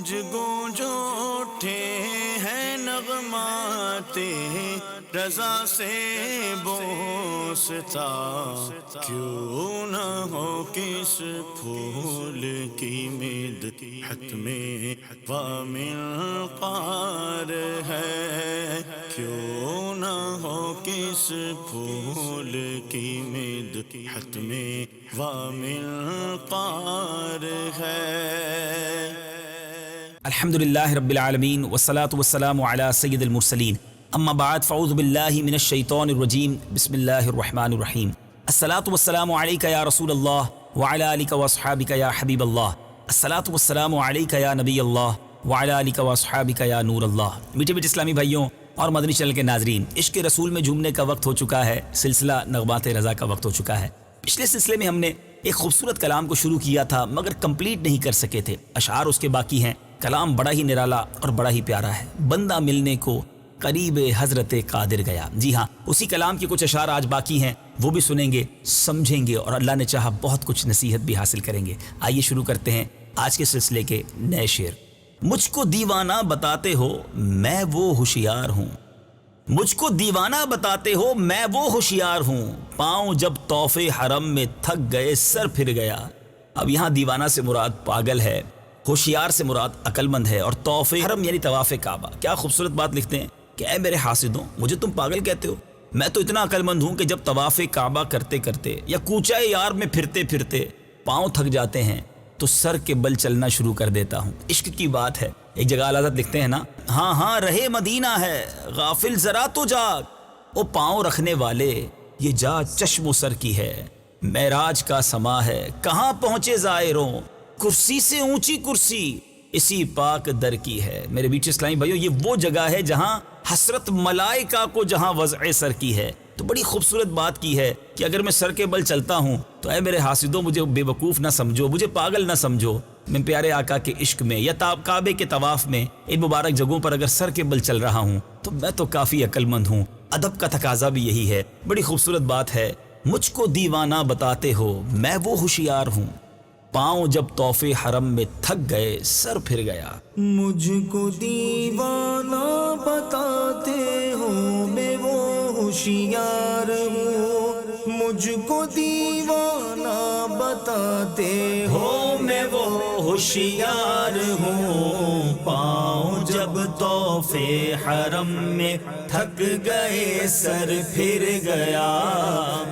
گونج گونج اٹھے ہیں نغمات رضا سے بوستا، کیوں نہ ہو کس پھول کی مدحت میں وامل قار ہے، کیوں نہ ہو کس پھول کی مدحت میں وامل قار ہے۔ الحمدللہ رب العالمین والصلاة والسلام علی سید المرسلین، اما بعد فاعوذ باللہ من الشیطان الرجیم، بسم اللہ الرحمن الرحیم۔ الصلاة والسلام علیک یا رسول اللہ وعلی آلک واصحابک یا حبیب اللہ، الصلاة والسلام علیک یا نبی اللہ وعلی آلک واصحابک یا نور اللہ۔ میٹھے میٹھے اسلامی بھائیوں اور مدنی چینل کے ناظرین، عشق رسول میں جھومنے کا وقت ہو چکا ہے، سلسلہ نغمات رضا کا وقت ہو چکا ہے۔ پچھلے سلسلے میں ہم نے ایک خوبصورت کلام کو شروع کیا تھا مگر کمپلیٹ نہیں کر سکے تھے، اشعار اس کے باقی ہیں۔ کلام بڑا ہی نرالا اور بڑا ہی پیارا ہے، بندہ ملنے کو قریب حضرت قادر گیا۔ جی ہاں، اسی کلام کے کچھ اشعار آج باقی ہیں، وہ بھی سنیں گے، سمجھیں گے اور اللہ نے چاہا بہت کچھ نصیحت بھی حاصل کریں گے۔ آئیے شروع کرتے ہیں آج کے سلسلے کے نئے شعر۔ مجھ کو دیوانہ بتاتے ہو میں وہ ہوشیار ہوں، مجھ کو دیوانہ بتاتے ہو میں وہ ہوشیار ہوں، پاؤں جب طوف حرم میں تھک گئے سر پھر گیا۔ اب یہاں دیوانہ سے مراد پاگل ہے، ہوشیار سے مراد عقل مند ہے، اور طوف حرم یعنی طواف کعبہ۔ کیا خوبصورت بات لکھتے ہیں کہ اے میرے حاسدوں، مجھے تم پاگل کہتے ہو؟ میں تو اتنا عقل مند ہوں کہ جب طواف کعبہ کرتے کرتے یا کوچہ یار میں پھرتے پھرتے پاؤں تھک جاتے ہیں تو سر کے بل چلنا شروع کر دیتا ہوں۔ عشق کی بات ہے۔ ایک جگہ اعلیٰ حضرت لکھتے ہیں نا، ہاں ہاں رہے مدینہ ہے غافل ذرا تو جاگ، او پاؤں رکھنے والے یہ جا چشم و سر کی ہے، معراج کا سما ہے کہاں پہنچے زائروں، کرسی سے اونچی کرسی اسی پاک در کی ہے۔ میرے بیچ اسلامی بھائیو، یہ وہ جگہ ہے جہاں حسرت ملائکہ کو جہاں وضع سر کی ہے۔ تو بڑی خوبصورت بات کی ہے کہ اگر میں سر کے بل چلتا ہوں تو اے میرے حاسدوں مجھے بے وقوف نہ سمجھو، مجھے پاگل نہ سمجھو۔ میں پیارے آقا کے عشق میں یا کعبے کے طواف میں ان مبارک جگہوں پر اگر سر کے بل چل رہا ہوں تو میں تو کافی عقل مند ہوں۔ ادب کا تقاضا بھی یہی ہے۔ بڑی خوبصورت بات ہے، مجھ کو دیوانہ بتاتے ہو میں وہ ہوشیار ہوں، پاؤں جب طوف حرم میں تھک گئے سر پھر گیا۔ مجھ کو دیوانہ بتاتے ہو میں وہ ہوشیار ہوں، مجھ کو دیوانہ بتاتے ہو میں وہ ہوشیار ہوں، پاؤں جب طوف حرم میں تھک گئے سر پھر گیا،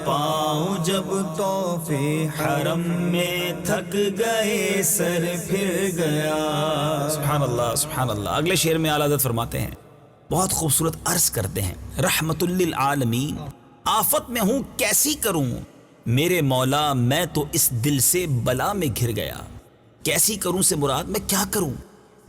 پاؤں جب طوف حرم میں تھک گئے سر پھر گیا۔ سبحان اللہ سبحان اللہ۔ اگلے شعر میں اعلیٰ حضرت فرماتے ہیں، بہت خوبصورت عرض کرتے ہیں، رحمت للعالمین آفت میں ہوں کیسی کروں، میرے مولا میں تو اس دل سے بلا میں گھر گیا۔ کیسی کروں سے مراد میں کیا کروں،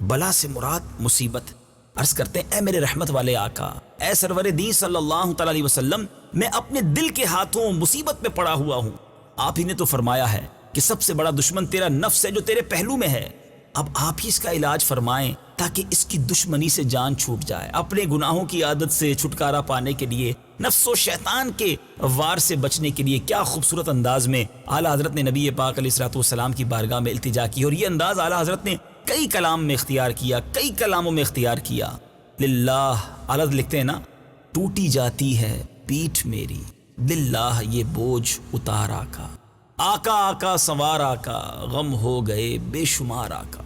بلا سے مراد مصیبت۔ عرض کرتے ہیں، اے میرے رحمت والے آقا، اے سرور دین صلی اللہ تعالی علیہ وسلم، میں اپنے دل کے ہاتھوں مصیبت میں پڑا ہوا ہوں۔ آپ ہی نے تو فرمایا ہے کہ سب سے بڑا دشمن تیرا نفس ہے جو تیرے پہلو میں ہے۔ اب آپ ہی اس کا علاج فرمائیں تاکہ اس کی دشمنی سے جان چھوٹ جائے۔ اپنے گناہوں کی عادت سے چھٹکارا پانے کے لیے، نفس و شیطان کے وار سے بچنے کے لیے کیا خوبصورت انداز میں اعلیٰ حضرت نے نبی پاک علیہ الصلوۃ والسلام کی بارگاہ میں التجا کی، اور یہ انداز اعلیٰ حضرت نے کئی کلام میں اختیار کیا، کئی کلاموں میں اختیار کیا۔ للہ اعلیٰ حضرت لکھتے ہیں نا، ٹوٹی جاتی ہے پیٹھ میری، للہ یہ بوجھ اتار آقا، آقا آقا سوار آقا، غم ہو گئے بے شمار آقا،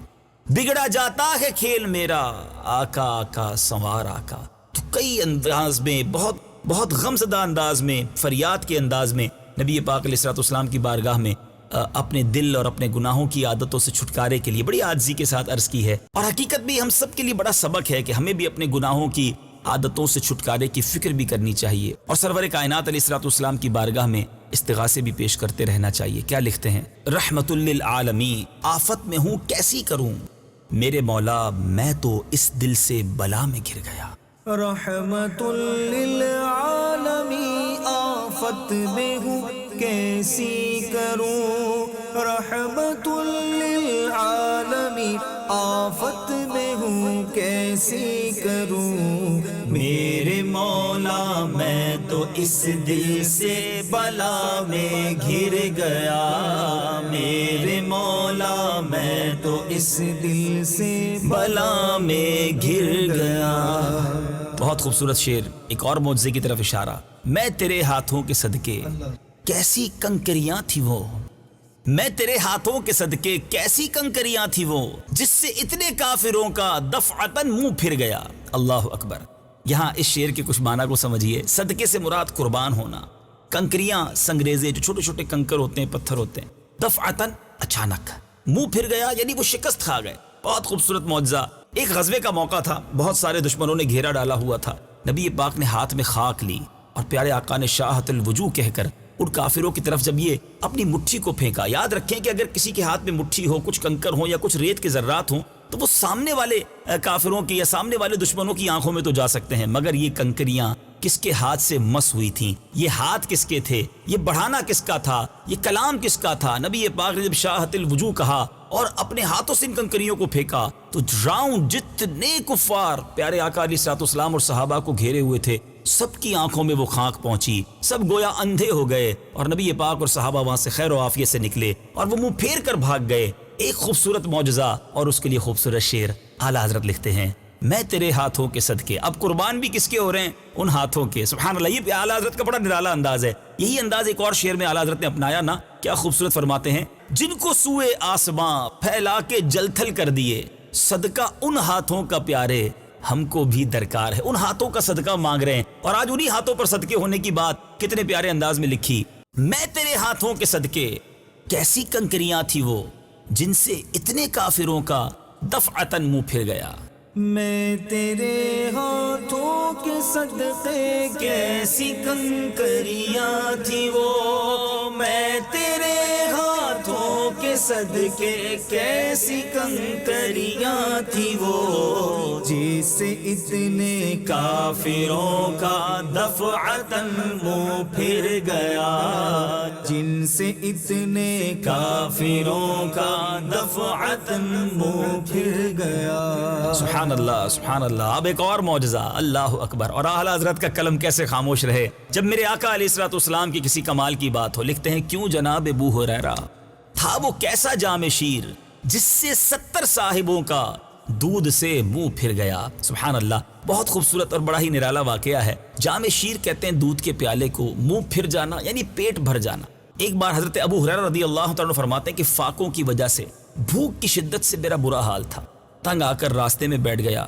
بگڑا جاتا ہے کھیل میرا، آقا آقا سوار آقا۔ تو کئی انداز میں، بہت غم زدہ انداز میں، فریاد کے انداز میں نبی پاک علیہ الصلوۃ والسلام کی بارگاہ میں اپنے دل اور اپنے گناہوں کی عادتوں سے چھٹکارے کے لیے بڑی عاجزی کے ساتھ عرض کی ہے۔ اور حقیقت بھی ہم سب کے لیے بڑا سبق ہے کہ ہمیں بھی اپنے گناہوں کی عادتوں سے چھٹکارے کی فکر بھی کرنی چاہیے، اور سرور کائنات علیہ الصلوۃ والسلام کی بارگاہ میں استغاثے بھی پیش کرتے رہنا چاہیے۔ کیا لکھتے ہیں، رحمت للعالمین آفت میں ہوں کیسی کروں، میرے مولا میں تو اس دل سے بلا میں گر گیا۔ رحمت للعالمین آفت میں ہوں کیسی کروں، رحمت للعالمین آفت میں ہوں کیسی کروں، میرے مولا میں تو اس دل سے بلا میں گر گیا، میرے مولا میں میں تو اس دل سے بلا میں گر گیا. بہت خوبصورت شعر. ایک اور معجزے کی طرف اشارہ. میں تیرے ہاتھوں کے صدقے کیسی کنکریاں تھی وہ, میں تیرے ہاتھوں کے صدقے کیسی کنکریاں تھی وہ, جس سے اتنے کافروں کا دفعتاً منہ پھر گیا. اللہ اکبر. یہاں اس شعر کے کچھ معنی کو سمجھیے. صدقے سے مراد قربان ہونا. کنکریاں سنگریزے جو چھوٹے چھوٹے کنکر ہوتے ہیں, پتھر ہوتے ہیں. دفعتاً اچانک, منہ پھر گیا یعنی وہ شکست کھا گئے. بہت خوبصورت معجزہ. ایک غزوے کا موقع تھا, بہت سارے دشمنوں نے گھیرا ڈالا ہوا تھا. نبی پاک نے ہاتھ میں خاک لی اور پیارے آقا نے شاہت الوجوہ کہہ کر ان کافروں کی طرف جب یہ اپنی مٹھی کو پھینکا. یاد رکھیں کہ اگر کسی کے ہاتھ میں مٹھی ہو, کچھ کنکر ہو یا کچھ ریت کے ذرات ہوں, تو وہ سامنے والے کافروں کی یا سامنے والے دشمنوں کی آنکھوں میں تو جا سکتے ہیں, مگر یہ کنکریاں کس کے ہاتھ سے مس ہوئی تھیں؟ یہ ہاتھ کس کے تھے؟ یہ بڑھانا کس کا تھا؟ یہ کلام کس کا تھا؟ نبی پاک نے جب شاہت الوجوہ کہا اور اپنے ہاتھوں سے ان کنکریوں کو پھینکا تو راؤنڈ جتنے کفار پیارے آقا علیہ الصلوۃ والسلام اور صحابہ کو گھیرے ہوئے تھے, سب کی آنکھوں میں وہ خاک پہنچی. سب گویا اندھے ہو گئے اور نبی پاک اور صحابہ وہاں سے خیر و عافیت سے نکلے اور وہ منہ پھیر کر بھاگ گئے. ایک خوبصورت معجزہ اور اس کے لیے خوبصورت شعر. اعلیٰ حضرت لکھتے ہیں میں تیرے ہاتھوں کے صدقے. اب قربان بھی کس کے ہو رہے ہیں؟ ان ہاتھوں کے. سبحان اللہ. یہ اعلیٰ حضرت کا بڑا نرالا انداز ہے. یہی انداز ایک اور شعر میں اعلیٰ حضرت نے اپنایا نا, کیا خوبصورت فرماتے ہیں, جن کو سوئے آسماں پھیلا کے جل تھل کر دیے, صدقہ ان ہاتھوں کا پیارے ہم کو بھی درکار ہے. ان ہاتھوں کا صدقہ مانگ رہے ہیں اور آج انہی ہاتھوں پر صدقے ہونے کی بات کتنے پیارے انداز میں لکھی. میں تیرے ہاتھوں کے صدقے کیسی کنکریاں تھی وہ, جن سے اتنے کافروں کا دفعتاً منہ پھر گیا. میں تیرے ہاتھوں کے صدقے کیسی کنکریاں تھی وہ, میں تیرے ہاتھوں کے صدقے کیسی کنکریاں تھی وہ, جس سے اتنے کافروں کا دفعتاً منہ پھر گیا, جن سے اتنے کافروں کا دفعتاً منہ پھر گیا. سبحان اللہ سبحان اللہ. اب ایک اور معجزہ. اللہ اکبر. اور اعلیٰ حضرت کا قلم کیسے خاموش رہے جب میرے آقا علیہ الصلوۃ والسلام کی کسی کمال کی بات ہو. لکھتے ہیں کیوں جناب ابو ہریرہ تھا وہ کیسا جام شیر, جس سے 70 صاحبوں کا دودھ سے منہ پھر گیا. سبحان اللہ. بہت خوبصورت اور بڑا ہی نرالا واقعہ ہے. جام شیر کہتے ہیں دودھ کے پیالے کو, منہ پھر جانا یعنی پیٹ بھر جانا. ایک بار حضرت ابو ہریرہ رضی اللہ تعالیٰ عنہ فرماتے ہیں کہ فاقوں کی وجہ سے, بھوک کی شدت سے میرا برا حال تھا. تنگ آ کر راستے میں بیٹھ گیا.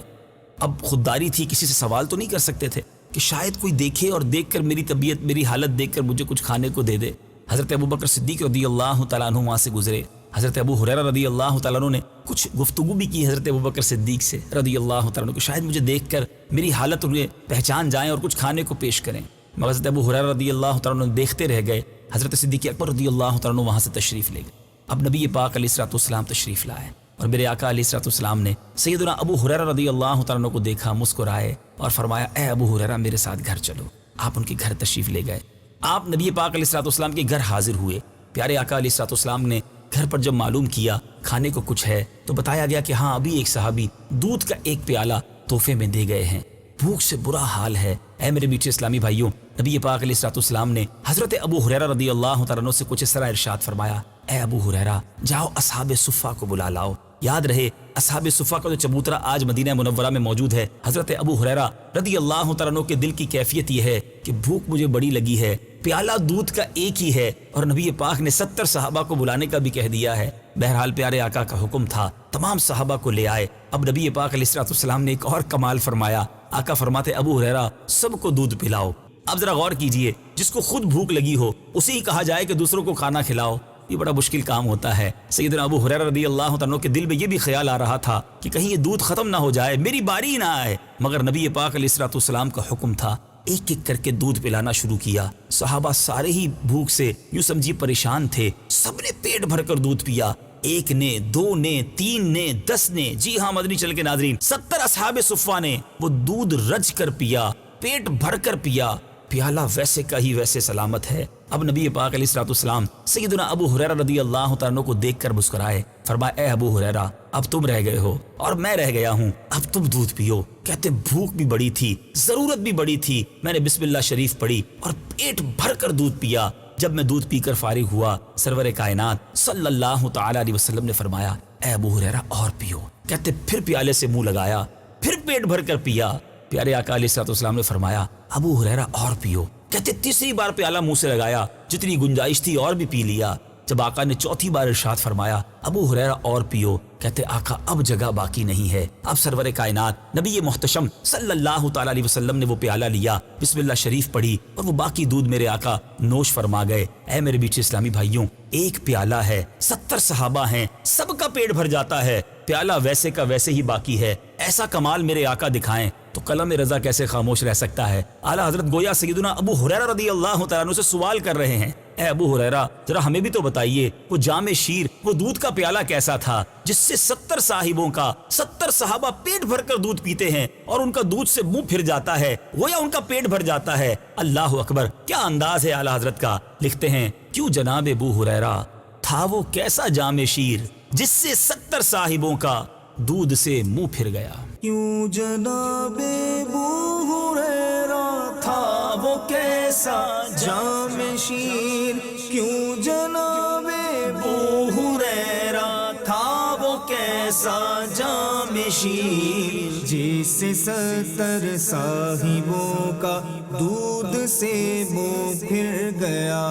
اب خودداری تھی, کسی سے سوال تو نہیں کر سکتے تھے کہ شاید کوئی دیکھے اور دیکھ کر میری طبیعت, میری حالت دیکھ کر مجھے کچھ کھانے کو دے دے. حضرت ابو بکر صدیق رضی اللہ تعالیٰ عنہ وہاں سے گزرے. حضرت ابو ہریرہ رضی اللہ تعالیٰ عنہ نے کچھ گفتگو بھی کی حضرت ابو بکر صدیق سے رضی اللہ تعالیٰ عنہ کہ شاید مجھے دیکھ کر میری حالت انہیں پہچان جائیں اور کچھ کھانے کو پیش کریں. مگر حضرت ابو ہریرہ رضی اللہ تعالیٰ عنہ دیکھتے رہ گئے. حضرت صدیق اکبر رضی اللہ تعالیٰ عنہ وہاں سے تشریف لے گئے. اب نبی پاک علیہ الصلوۃ والسلام تشریف لائے اور میرے آقا علیہ الصلوۃ والسلام نے سیدنا ابو ہریرہ رضی اللہ تعالیٰ عنہ کو دیکھا, مسکرائے اور فرمایا اے ابو ہریرہ میرے ساتھ گھر چلو. آپ ان کے گھر تشریف لے گئے. آپ نبی پاک علیہ الصلوۃ والسلام کے گھر حاضر ہوئے. پیارے آقا علیہ الصلوۃ والسلام نے گھر پر جب معلوم کیا کھانے کو کچھ ہے تو بتایا گیا کہ ہاں ابھی ایک صحابی دودھ کا ایک پیالہ تحفے میں دے گئے ہیں, بھوک سے برا حال ہے. اے میرے میٹھے اسلامی بھائیوں, نبی پاک علیہ الصلوۃ والسلام نے حضرت ابو ہریرہ رضی اللہ تعالیٰ عنہ سے کچھ اس طرح ارشاد فرمایا اے ابو ہریرہ جاؤ اصحاب صفہ کو بلا لاؤ. یاد رہے اصحاب صفہ کا جو چبوترا آج مدینہ منورہ میں موجود ہے, حضرت ابو ہریرہ رضی اللہ تعالیٰ عنہ کے دل کی کیفیت یہ ہے کہ بھوک مجھے بڑی لگی ہے, پیالہ دودھ کا ایک ہی ہے اور نبی پاک نے 70 صحابہ کو بلانے کا بھی کہہ دیا ہے. بہرحال پیارے آقا کا حکم تھا, تمام صحابہ کو لے آئے. اب نبی پاک علیہ الصلوۃ والسلام نے ایک اور کمال فرمایا. آقا فرماتے ابو ہریرہ سب کو دودھ پلاؤ. اب ذرا غور کیجئے, جس کو خود بھوک لگی ہو اسے ہی کہا جائے کہ دوسروں کو کھانا کھلاؤ, یہ بڑا مشکل کام ہوتا ہے. سیدنا ابو ہریرہ رضی اللہ تعالیٰ عنہ کے دل میں یہ بھی خیال آ رہا تھا کہ کہیں یہ دودھ ختم نہ ہو جائے, میری باری نہ آئے. مگر نبی پاک علیہ الصلوۃ والسلام کا حکم تھا, ایک ایک کر کے دودھ پلانا شروع کیا. صحابہ سارے ہی بھوک سے یوں سمجھی پریشان تھے, سب نے پیٹ بھر کر دودھ پیا. ایک نے, 2 نے, 3 نے, 10 نے, جی ہاں مدنی چل کے ناظرین 70 اصحاب صفہ نے وہ دودھ رج کر پیا, پیٹ بھر کر پیا. پیالہ ویسے کا ہی ویسے سلامت ہے. اب نبی پاک علیہ الصلوۃ والسلام سیدنا ابو ہریرہ رضی اللہ تعالیٰ عنہ کو دیکھ کر مسکرائے. فرمایا اے ابو ہریرہ اب تم رہ گئے ہو اور میں رہ گیا ہوں, اب تم دودھ پیو. کہتے بھوک بھی بڑی تھی, ضرورت بھی بڑی تھی, میں نے بسم اللہ شریف پڑھی اور پیٹ بھر کر دودھ پیا. جب میں دودھ پی کر فارغ ہوا, سرور کائنات صلی اللہ تعالیٰ علیہ وسلم نے فرمایا اے ابو ہریرہ اور پیو. کہتے پھر پیالے سے منہ لگایا, پھر پیٹ بھر کر پیا. پیارے آقا علیہ الصلوۃ والسلام نے فرمایا ابو ہریرہ اور پیو. کہتے تیسری بار پیالہ منہ سے لگایا, جتنی گنجائش تھی اور بھی پی لیا. جب آقا نے چوتھی بار ارشاد فرمایا ابو ہریرہ اور پیو, کہتے آقا اب جگہ باقی نہیں ہے. اب سرور کائنات نبی محتشم صلی اللہ تعالی علیہ وسلم نے وہ پیالہ لیا, بسم اللہ شریف پڑھی اور وہ باقی دودھ میرے آقا نوش فرما گئے. اے میرے بیچ اسلامی بھائیوں, ایک پیالہ ہے, 70 صحابہ ہیں, سب کا پیٹ بھر جاتا ہے, پیالہ ویسے کا ویسے ہی باقی ہے. ایسا کمال میرے آقا دکھائیں تو قلم رضا کیسے خاموش رہ سکتا ہے. اعلیٰ حضرت گویا سیدنا ابو ہریرہ رضی اللہ تعالیٰ عنہ سے سوال کر رہے ہیں, اے ابو ہریرہ ذرا ہمیں بھی تو بتائیے وہ جام شیر, وہ دودھ کا پیالہ کیسا تھا جس سے 70 صاحبوں کا 70 صحابہ پیٹ بھر کر دودھ پیتے ہیں اور ان کا دودھ سے منہ پھر جاتا ہے, گویا ان کا پیٹ بھر جاتا ہے. اللہ اکبر, کیا انداز ہے اعلیٰ حضرت کا. لکھتے ہیں کیوں جناب ابو ہریرہ تھا وہ کیسا جام شیر جس سے 70 صاحبوں کا دودھ سے منہ پھر گیا. کیوں جناب ابو ہریرہ تھا وہ کیسا جام شیر, کیوں جناب ابو ہریرہ تھا وہ کیسا جام شیر جس سے 70 صاحبوں کا دودھ سے منہ پھر گیا,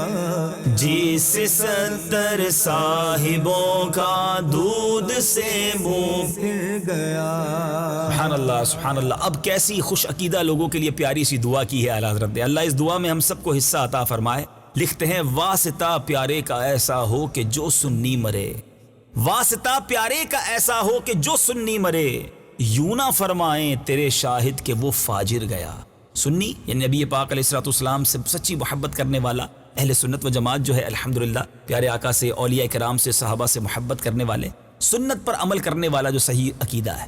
جس سے 70 صاحبوں کا دودھ سے منہ پھر گیا. سبحان اللہ سبحان اللہ. اب کیسی خوش عقیدہ لوگوں کے لیے پیاری سی دعا کی ہے اعلیٰ حضرت نے. اللہ اس دعا میں ہم سب کو حصہ عطا فرمائے. لکھتے ہیں واسطہ پیارے کا ایسا ہو کہ جو سنی مرے, واسطہ پیارے کا ایسا ہو کہ جو سنی مرے, یوں نہ فرمائیں تیرے شاہد کہ وہ فاجر گیا. سنی یعنی نبی پاک علیہ الصلوۃ والسلام سے سچی محبت کرنے والا, اہل سنت و جماعت جو ہے الحمدللہ پیارے آقا سے, اولیاء کرام سے, صحابہ سے محبت کرنے والے, سنت پر عمل کرنے والا جو صحیح عقیدہ ہے.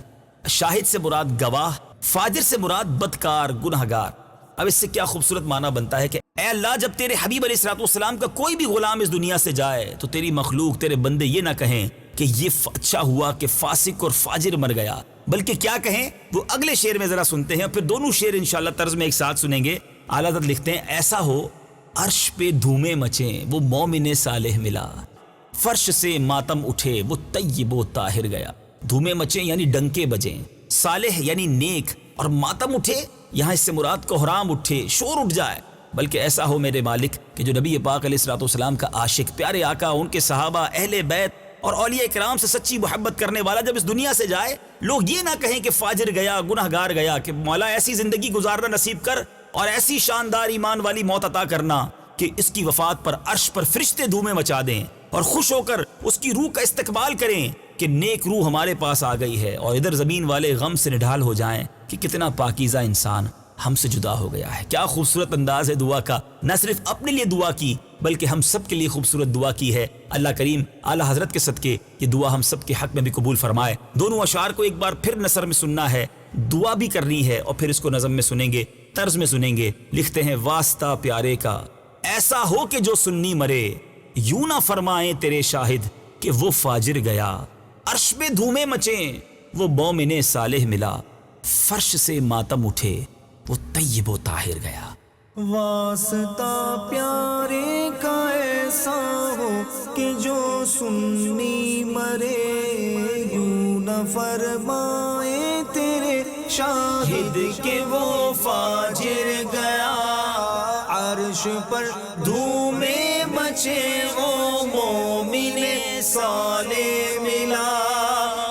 شاہد سے مراد گواہ, فاجر سے مراد بدکار گنہگار. اب اس سے کیا خوبصورت معنی بنتا ہے کہ اے اللہ جب تیرے حبیب علیہ الصلوۃ والسلام کا کوئی بھی غلام اس دنیا سے جائے تو تیری مخلوق, تیرے بندے یہ نہ کہیں کہ یہ اچھا ہوا کہ فاسق اور فاجر مر گیا, بلکہ کیا کہیں وہ اگلے شعر میں ذرا سنتے ہیں, پھر دونوں شعر انشاءاللہ طرز میں ایک ساتھ سنیں گے. اعلیٰ حضرت لکھتے ہیں ایسا ہو عرش پہ دھومیں مچیں وہ مومن صالح ملا, فرش سے ماتم اٹھے وہ طیب و طاہر گیا. دھومیں مچیں یعنی ڈنکے بجیں, صالح یعنی نیک, اور ماتم اٹھے یہاں اس سے مراد کوہرام اٹھے, شور اٹھ جائے. بلکہ ایسا ہو میرے مالک کہ جو نبی پاک علیہ الصلوۃ والسلام کا عاشق, پیارے آقا, ان کے صحابہ, اہل بیت اور اولیاء کرام سے سچی محبت کرنے والا جب اس دنیا سے جائے, لوگ یہ نہ کہیں کہ فاجر گیا, گنہگار گیا, کہ مولا ایسی زندگی گزارنا نصیب کر اور ایسی شاندار ایمان والی موت عطا کرنا کہ اس کی وفات پر عرش پر فرشتے دھومیں مچا دیں اور خوش ہو کر اس کی روح کا استقبال کریں کہ نیک روح ہمارے پاس آ گئی ہے, اور ادھر زمین والے غم سے نڈھال ہو جائیں کہ کتنا پاکیزہ انسان ہم سے جدا ہو گیا ہے. کیا خوبصورت انداز ہے دعا کا. نہ صرف اپنے لیے دعا کی بلکہ ہم سب کے لیے خوبصورت دعا کی ہے. اللہ کریم اعلیٰ حضرت کے صدقے یہ دعا ہم سب کے حق میں بھی قبول فرمائے. دونوں اشعار کو ایک بار پھر نثر میں سننا ہے, دعا بھی کرنی ہے, اور پھر اس کو نظم میں سنیں گے, طرز میں سنیں گے. لکھتے ہیں واسطہ پیارے کا ایسا ہو کہ جو سنی مرے, یوں نہ فرمائیں تیرے شاہد کہ وہ فاجر گیا. عرش میں دھومیں مچیں وہ مومن صالح ملا, فرش سے ماتم اٹھے وہ طیب و طاہر گیا. واسطہ پیارے کا ایسا ہو کہ جو سنی مرے, یوں نہ فرمائے تیرے شاہد کہ وہ فاجر گیا. عرش پر دھومیں مچے وہ مومن صالح ملا,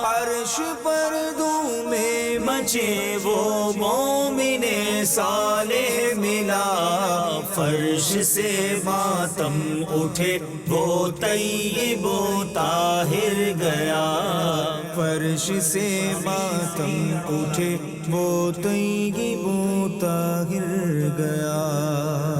عرش پر دھومیں مچے وہ مومن صالح ملا. فرش سے ماتم اٹھے وہ طیب و طاہر گیا, فرش سے ماتم اٹھے وہ طیب و طاہر گیا.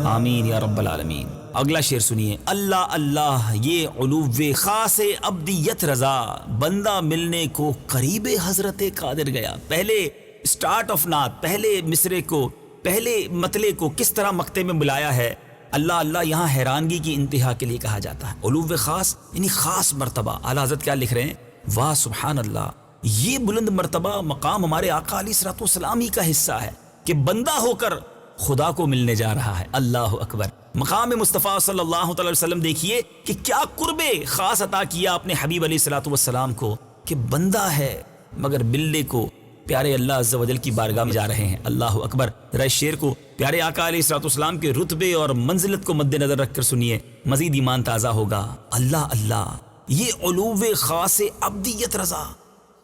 آمین یا رب العالمین. اگلا شعر سنیے. اللہ اللہ یہ علو خاص ابدیت رضا, بندہ ملنے کو قریب حضرت قادر گیا. پہلے سٹارٹ آف نعت, پہلے مصرے کو, پہلے مطلع کو کس طرح مقطع میں بلایا ہے. اللہ اللہ یہاں حیرانگی کی انتہا کے لیے کہا جاتا ہے. علو خاص یعنی خاص مرتبہ. اعلیٰ حضرت کیا لکھ رہے ہیں, واہ سبحان اللہ, یہ بلند مرتبہ مقام ہمارے آقا علیہ الصلوۃ والسلام ہی کا حصہ ہے کہ بندہ ہو کر خدا کو ملنے جا رہا ہے. اللہ اکبر. مقام مصطفیٰ صلی اللہ علیہ وسلم دیکھیے کہ کیا قرب خاص عطا کیا اپنے حبیب علیہ الصلوۃ والسلام کو. کہ بندہ ہے مگر ملنے کو پیارے اللہ عز و جل کی بارگاہ میں جا رہے ہیں. اللہ اکبر. ذرا اس شعر کو پیارے آقا علیہ الصلوۃ والسلام کے رتبے اور منزلت کو مد نظر رکھ کر سنیے, مزید ایمان تازہ ہوگا. اللہ اللہ یہ علو خاص ابدیت رضا,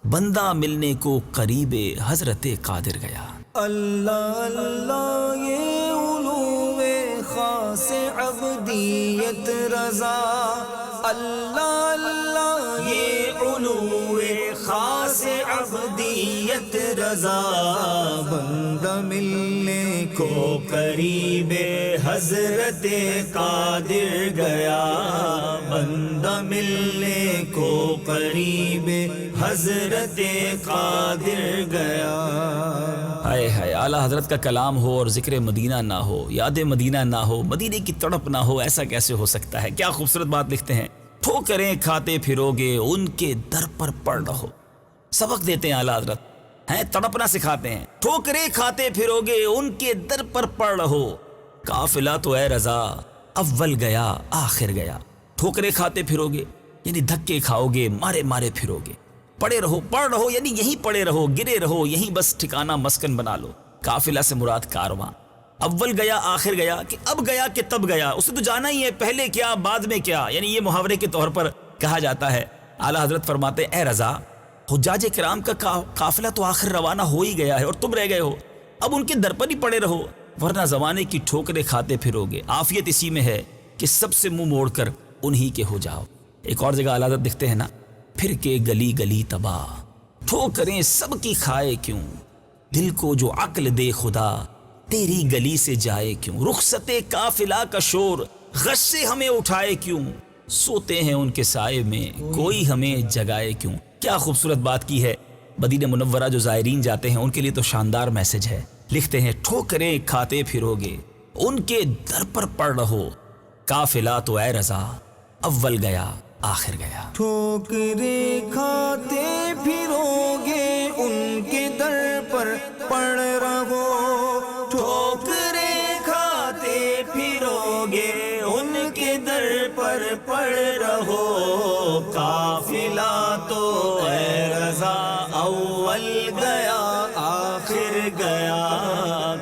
بندہ ملنے کو قریب حضرت قادر گیا. اللہ اللہ یہ علو خاص ابدیت رضا, اللہ اللہ یہ علو خاص ابدیت رضا, بندہ ملنے کو قریب حضرت قادر گیا, بندہ ملنے کو قریب حضرت قادر گیا. ہائے ہائے, اعلیٰ حضرت کا کلام ہو اور ذکر مدینہ نہ ہو, یاد مدینہ نہ ہو, مدینے کی تڑپ نہ ہو, ایسا کیسے ہو سکتا ہے؟ کیا خوبصورت بات لکھتے ہیں. ٹھوکریں کھاتے پھرو گے ان کے در پر پڑ رہو. سبق دیتے ہیں اعلیٰ حضرت, ہیں تڑپنا سکھاتے ہیں. ٹھوکریں کھاتے پھرو گے ان کے در پر پڑ رہو, قافلہ تو اے رضا اول گیا آخر گیا. ٹھوکریں کھاتے پھرو گے یعنی دھکے کھاؤ گے, مارے مارے پھرو گے. پڑے رہو, پڑھ رہو یعنی یہیں پڑے رہو, گرے رہو یہیں, بس ٹھکانہ مسکن بنا لو. قافلہ سے مراد کارواں. اول گیا آخر گیا, کہ اب گیا کہ تب گیا, اسے تو جانا ہی ہے, پہلے کیا بعد میں کیا, یعنی یہ محاورے کے طور پر کہا جاتا ہے. اعلیٰ حضرت فرماتے اے رضا, حجاج کرام کا قافلہ تو آخر روانہ ہو ہی گیا ہے اور تم رہ گئے ہو, اب ان کے در پر ہی پڑے رہو, ورنہ زمانے کی ٹھوکریں کھاتے پھرو گے. عافیت اسی میں ہے کہ سب سے منہ موڑ کر انہی کے ہو جاؤ. ایک اور جگہ اعلیٰ حضرت دکھتے ہیں نا, پھر کے گلی گلی تباہ, ٹھوکریں سب کی کھائے کیوں, دل کو جو عقل دے خدا تیری گلی سے جائے کیوں. رخصت قافلہ کا شور غش سے ہمیں اٹھائے کیوں, سوتے ہیں ان کے سائے میں کوئی ہمیں جگائے کیوں. کیا خوبصورت بات کی ہے. مدینہ منورہ جو زائرین جاتے ہیں ان کے لیے تو شاندار میسج ہے. لکھتے ہیں ٹھوکریں کھاتے پھرو گے ان کے در پر پڑ رہو, قافلہ تو اے رضا اول گیا آخر گیا. ٹھوکریں کھاتے پھرو گے ان کے در پر پڑ رہو, ٹھوکریں کھاتے پھرو گے ان کے در پر پڑ رہو, قافلہ تو اے رضا اول گیا آخر گیا,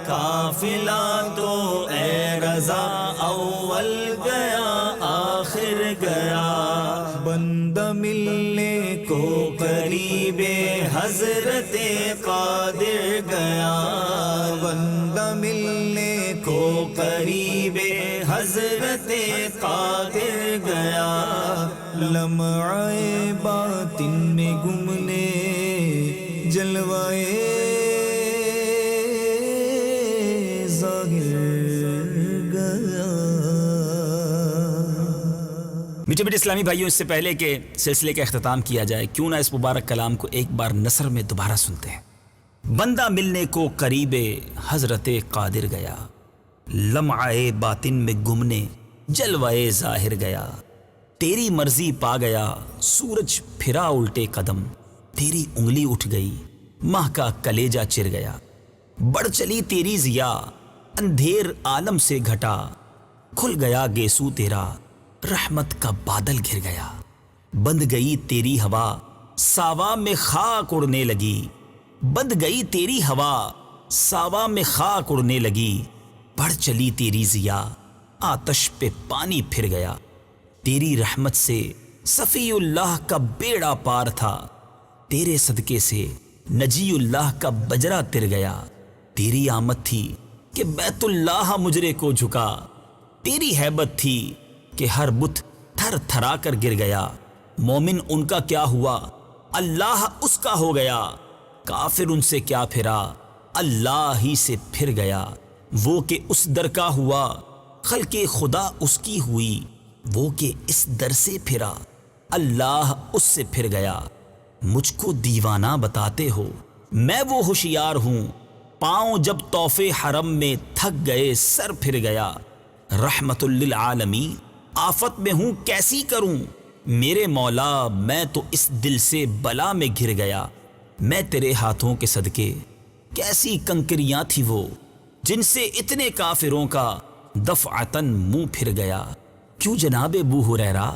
قافلہ تو اے رضا اول گیا آخر گیا. بندہ ملنے کو قریب حضرت قادر گیا, بندہ ملنے کو قریب حضرت قادر گیا. لمعے باطن میں گم لے جلوائے ظاہر گیا. میٹھے میٹھے اسلامی بھائیوں, اس سے پہلے کہ سلسلے کا اختتام کیا جائے, کیوں نہ اس مبارک کلام کو ایک بار نثر میں دوبارہ سنتے ہیں. بندہ ملنے کو قریب حضرت قادر گیا, لمعے باطن میں گمنے جلوائے ظاہر گیا. تیری مرضی پا گیا سورج پھرا الٹے قدم, تیری انگلی اٹھ گئی ماہ کا کلیجہ چر گیا. بڑھ چلی تیری ضیا اندھیر عالم سے گھٹا, کھل گیا گیسو تیرا رحمت کا بادل گھر گیا. بند گئی تیری ہوا ساوا میں خاک اڑنے لگی, بند گئی تیری ہوا ساوا میں خاک اڑنے لگی. بڑھ چلی تیری ضیا آتش پہ پانی پھر گیا. تیری رحمت سے صفی اللہ کا بیڑا پار تھا, تیرے صدقے سے نجی اللہ کا بجرا تر گیا. تیری آمد تھی کہ بیت اللہ مجرے کو جھکا, تیری ہیبت تھی کہ ہر بت تھر تھرا کر گر گیا. مومن ان کا کیا ہوا اللہ اس کا ہو گیا, کافر ان سے کیا پھرا اللہ ہی سے پھر گیا. وہ کہ اس در کا ہوا خلق خدا اس کی ہوئی, وہ کہ اس در سے پھرا اللہ اس سے پھر گیا. مجھ کو دیوانہ بتاتے ہو میں وہ ہوشیار ہوں, پاؤں جب طوف حرم میں تھک گئے سر پھر گیا. رحمت للعالمین آفت میں ہوں کیسی کروں, میرے مولا میں تو اس دل سے بلا میں گر گیا. میں تیرے ہاتھوں کے صدقے کیسی کنکریاں تھی وہ, جن سے اتنے کافروں کا دفعتاً منہ پھر گیا. کیوں جناب ابو ہریرہ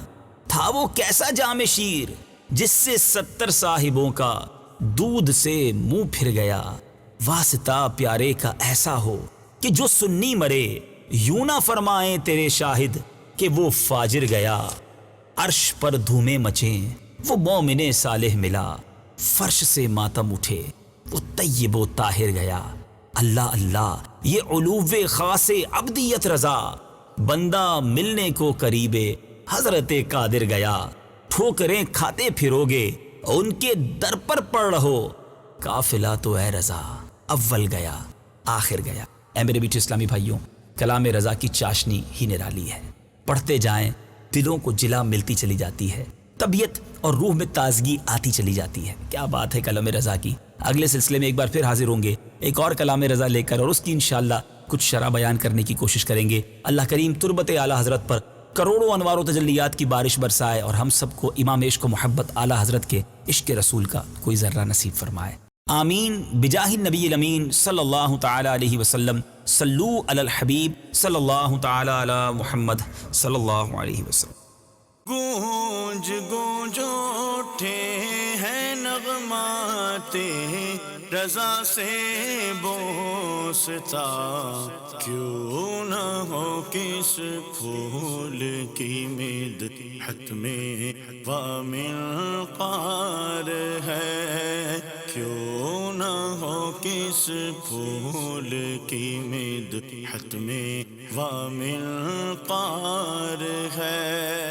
تھا وہ کیسا جام شیر, جس سے 70 صاحبوں کا دودھ سے منہ پھر گیا۔ واسطہ پیارے کا ایسا ہو کہ جو سنی مرے، یوں نہ فرمائیں تیرے شاہد کہ وہ فاجر گیا۔ عرش پر دھومیں مچیں وہ مومن صالح ملا، فرش سے ماتم اٹھے وہ طیب و طاہر گیا۔ اللہ اللہ یہ علو خاص ابدیت رضا، بندہ ملنے کو قریب حضرت قادر گیا۔ ٹھوکریں کھاتے پھرو گے ان کے در پر پڑ رہو، قافلہ تو اے رضا اول گیا آخر گیا۔ اے میرے بیٹے اسلامی بھائیوں، کلام رضا کی چاشنی ہی نرالی ہے، پڑھتے جائیں دلوں کو جلا ملتی چلی جاتی ہے، طبیعت اور روح میں تازگی آتی چلی جاتی ہے۔ کیا بات ہے کلام رضا کی۔ اگلے سلسلے میں ایک بار پھر حاضر ہوں گے ایک اور کلام رضا لے کر، اور اس کی انشاءاللہ کچھ شرح بیان کرنے کی کوشش کریں گے۔ اللہ کریم تربت اعلیٰ حضرت پر کروڑوں انوار و تجلیات کی بارش برسائے، اور ہم سب کو امام عشق و محبت اعلیٰ حضرت کے عشق رسول کا کوئی ذرہ نصیب فرمائے، آمین بجاہ النبی الامین صلی اللہ تعالی علیہ وسلم۔ صلو علی الحبیب صلی اللہ تعالی علی محمد صلی اللہ علیہ وسلم۔ گونج گونج اٹھے ہیں نغمات رضا سے بوستا، کیوں نہ ہو کس پھول کی مدحت میں وامل قار ہے، کیوں نہ ہو کس پھول کی مدحت میں وامل قار ہے۔